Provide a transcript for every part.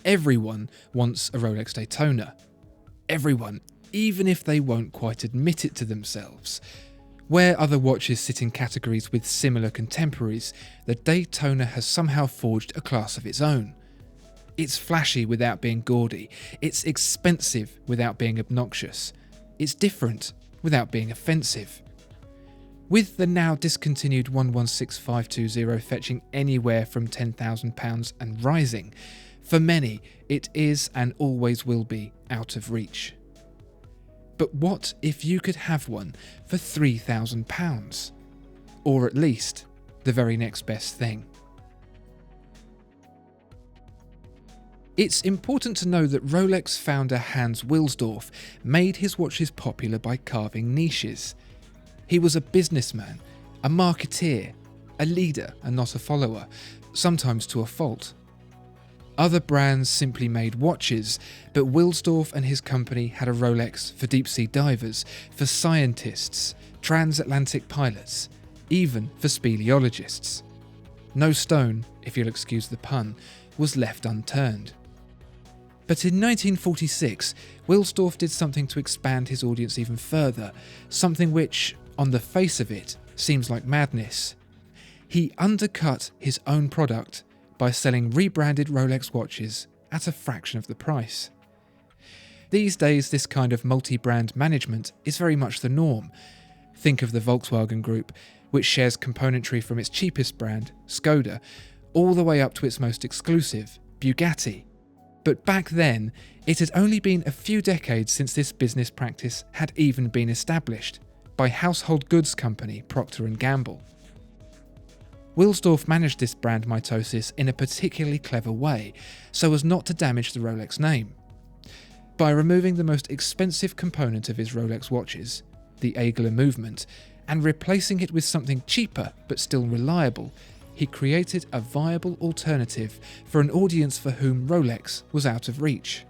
Everyone wants a Rolex Daytona. Everyone, even if they won't quite admit it to themselves. Where other watches sit in categories with similar contemporaries, the Daytona has somehow forged a class of its own. It's flashy without being gaudy. It's expensive without being obnoxious. It's different without being offensive. With the now discontinued 116520 fetching anywhere from £10,000 and rising, for many it is and always will be out of reach. But what if you could have one for £3,000? Or at least the very next best thing. It's important to know that Rolex founder Hans Wilsdorf made his watches popular by carving niches. He was a businessman, a marketeer, a leader and not a follower, sometimes to a fault. Other brands simply made watches, but Wilsdorf and his company had a Rolex for deep-sea divers, for scientists, transatlantic pilots, even for speleologists. No stone, if you'll excuse the pun, was left unturned. But in 1946, Wilsdorf did something to expand his audience even further, something which, on the face of it, seems like madness. He undercut his own product by selling rebranded Rolex watches at a fraction of the price. These days, this kind of multi-brand management is very much the norm. Think of the Volkswagen Group, which shares componentry from its cheapest brand, Skoda, all the way up to its most exclusive, Bugatti. But back then, it had only been a few decades since this business practice had even been established by household goods company Procter & Gamble. Wilsdorf managed this brand mitosis in a particularly clever way, so as not to damage the Rolex name. By removing the most expensive component of his Rolex watches, the angular movement, and replacing it with something cheaper but still reliable, he created a viable alternative for an audience for whom Rolex was out of reach.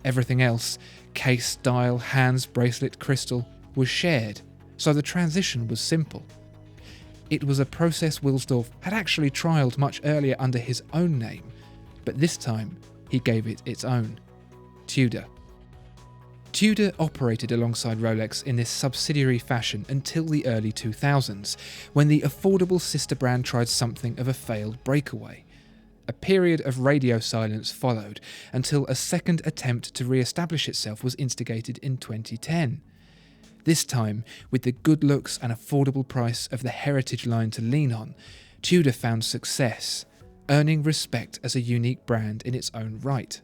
Everything else, case, dial, hands, bracelet, crystal, was shared, so the transition was simple. It was a process Wilsdorf had actually trialled much earlier under his own name, but this time he gave it its own: Tudor. Tudor operated alongside Rolex in this subsidiary fashion until the early 2000s, when the affordable sister brand tried something of a failed breakaway. A period of radio silence followed until a second attempt to re-establish itself was instigated in 2010. This time, with the good looks and affordable price of the heritage line to lean on, Tudor found success, earning respect as a unique brand in its own right.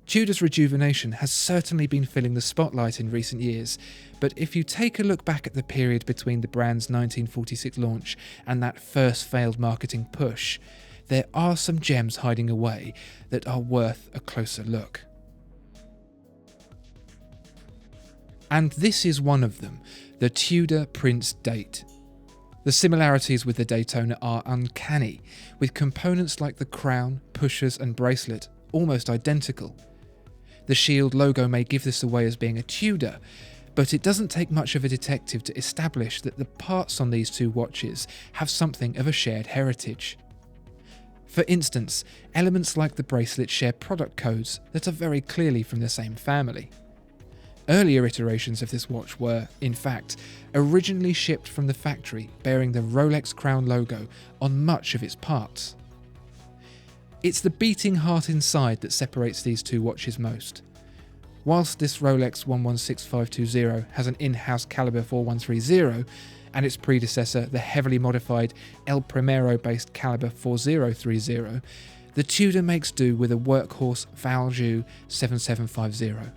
Tudor's rejuvenation has certainly been filling the spotlight in recent years, but if you take a look back at the period between the brand's 1946 launch and that first failed marketing push, there are some gems hiding away that are worth a closer look. And this is one of them, the Tudor Prince Date. The similarities with the Daytona are uncanny, with components like the crown, pushers and bracelet almost identical. The shield logo may give this away as being a Tudor, but it doesn't take much of a detective to establish that the parts on these two watches have something of a shared heritage. For instance, elements like the bracelet share product codes that are very clearly from the same family. Earlier iterations of this watch were, in fact, originally shipped from the factory bearing the Rolex Crown logo on much of its parts. It's the beating heart inside that separates these two watches most. Whilst this Rolex 116520 has an in-house caliber 4130 and its predecessor the heavily modified El Primero-based caliber 4030, the Tudor makes do with a workhorse Valjoux 7750.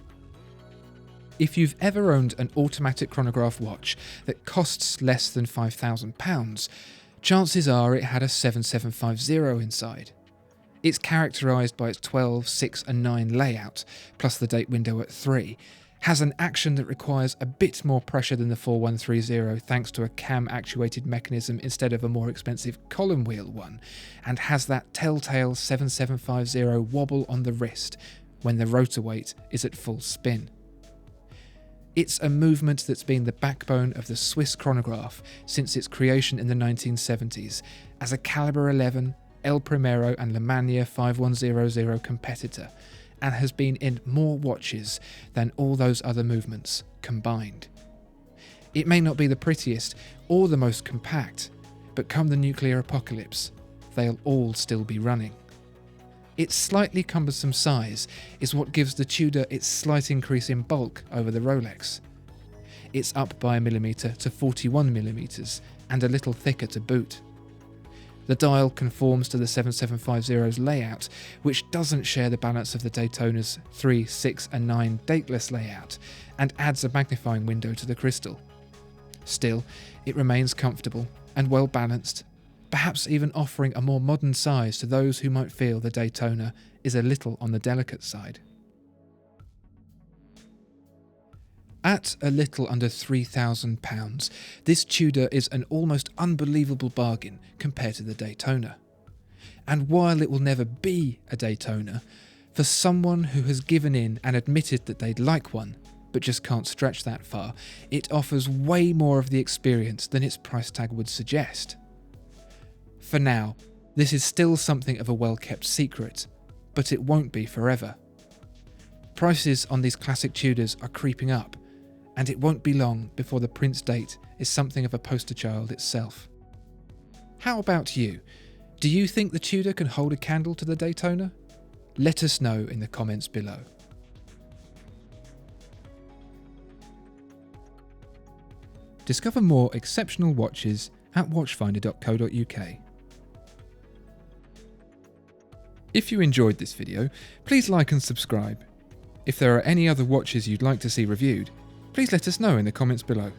If you've ever owned an automatic chronograph watch that costs less than £5,000, chances are it had a 7750 inside. It's characterised by its 12, 6 and 9 layout, plus the date window at 3, has an action that requires a bit more pressure than the 4130 thanks to a cam-actuated mechanism instead of a more expensive column wheel one, and has that telltale 7750 wobble on the wrist when the rotor weight is at full spin. It's a movement that's been the backbone of the Swiss chronograph since its creation in the 1970s as a caliber 11, El Primero and La Mania 5100 competitor, and has been in more watches than all those other movements combined. It may not be the prettiest or the most compact, but come the nuclear apocalypse, they'll all still be running. Its slightly cumbersome size is what gives the Tudor its slight increase in bulk over the Rolex. It's up by a millimetre to 41mm and a little thicker to boot. The dial conforms to the 7750's layout, which doesn't share the balance of the Daytona's 3, 6 and 9 dateless layout, and adds a magnifying window to the crystal. Still, it remains comfortable and well balanced, perhaps even offering a more modern size to those who might feel the Daytona is a little on the delicate side. At a little under £3,000, this Tudor is an almost unbelievable bargain compared to the Daytona. And while it will never be a Daytona, for someone who has given in and admitted that they'd like one, but just can't stretch that far, it offers way more of the experience than its price tag would suggest. For now, this is still something of a well-kept secret, but it won't be forever. Prices on these classic Tudors are creeping up, and it won't be long before the Prince date is something of a poster child itself. How about you? Do you think the Tudor can hold a candle to the Daytona? Let us know in the comments below. Discover more exceptional watches at watchfinder.co.uk. If you enjoyed this video, please like and subscribe. If there are any other watches you'd like to see reviewed, please let us know in the comments below.